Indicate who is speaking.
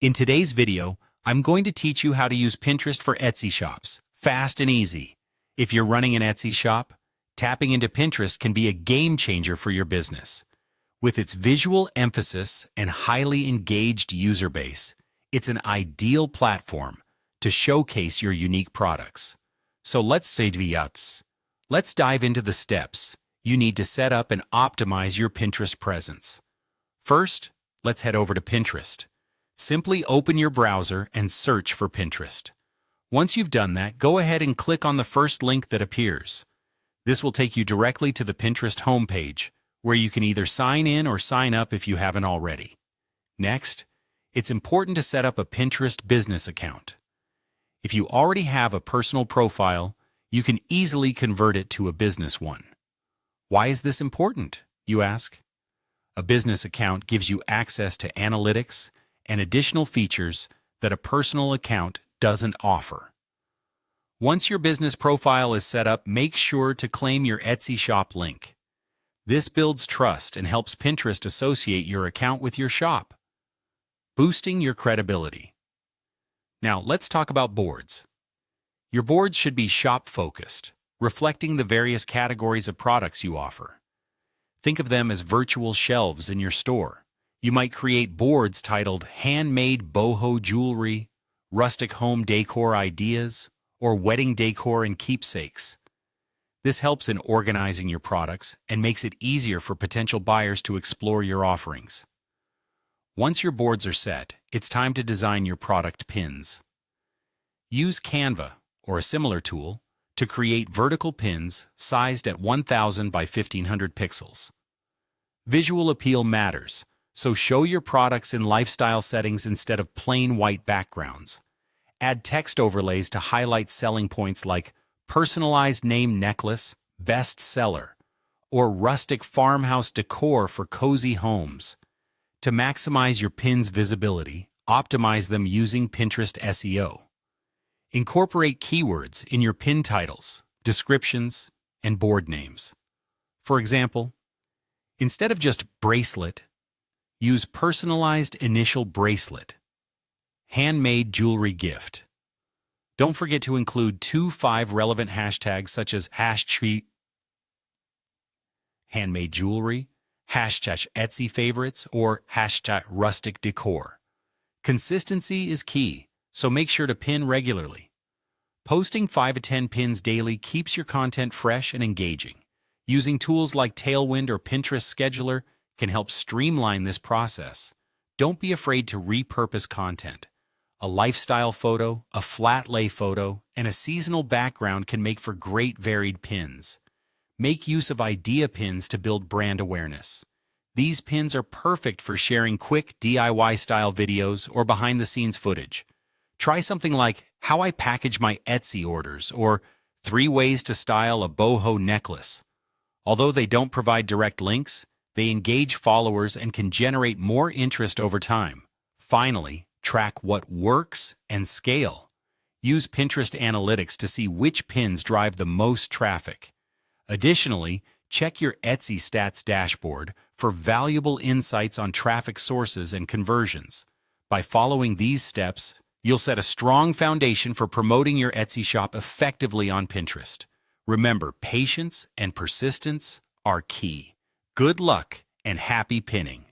Speaker 1: In today's video, I'm going to teach you how to use Pinterest for Etsy shops, fast and easy. If you're running an Etsy shop, tapping into Pinterest can be a game changer for your business. With its visual emphasis and highly engaged user base, it's an ideal platform to showcase your unique products. So let's dive into the steps you need to set up and optimize your Pinterest presence. First, let's head over to Pinterest. Simply open your browser and search for Pinterest. Once you've done that, go ahead and click on the first link that appears. This will take you directly to the Pinterest homepage, where you can either sign in or sign up if you haven't already. Next, it's important to set up a Pinterest business account. If you already have a personal profile, you can easily convert it to a business one. Why is this important, you ask? A business account gives you access to analytics and additional features that a personal account doesn't offer. Once your business profile is set up, make sure to claim your Etsy shop link. This builds trust and helps Pinterest associate your account with your shop, boosting your credibility. Now, let's talk about boards. Your boards should be shop-focused, reflecting the various categories of products you offer. Think of them as virtual shelves in your store. You might create boards titled Handmade Boho Jewelry, Rustic Home Décor Ideas, or Wedding Decor and Keepsakes. This helps in organizing your products and makes it easier for potential buyers to explore your offerings. Once your boards are set, it's time to design your product pins. Use Canva, or a similar tool, to create vertical pins sized at 1000 by 1500 pixels. Visual appeal matters, so show your products in lifestyle settings instead of plain white backgrounds. Add text overlays to highlight selling points like personalized name necklace, Bestseller, or Rustic Farmhouse Decor for cozy homes. To maximize your pins' visibility, optimize them using Pinterest SEO. Incorporate keywords in your pin titles, descriptions, and board names. For example, instead of just bracelet, use personalized initial bracelet, handmade jewelry gift. Don't forget to include 5 relevant hashtags such as #handmade jewelry, #Etsy favorites, or #rustic decor. Consistency is key, so make sure to pin regularly. Posting 5 to 10 pins daily keeps your content fresh and engaging. Using tools like Tailwind or Pinterest Scheduler can help streamline this process. Don't be afraid to repurpose content. A lifestyle photo, a flat lay photo, and a seasonal background can make for great varied pins. Make use of idea pins to build brand awareness. These pins are perfect for sharing quick DIY-style videos or behind-the-scenes footage. Try something like How I Package My Etsy Orders or 3 Ways to Style a Boho Necklace. Although they don't provide direct links, they engage followers and can generate more interest over time. Finally, track what works and scale. Use Pinterest analytics to see which pins drive the most traffic. Additionally, check your Etsy stats dashboard for valuable insights on traffic sources and conversions. By following these steps, you'll set a strong foundation for promoting your Etsy shop effectively on Pinterest. Remember, patience and persistence are key. Good luck and happy pinning!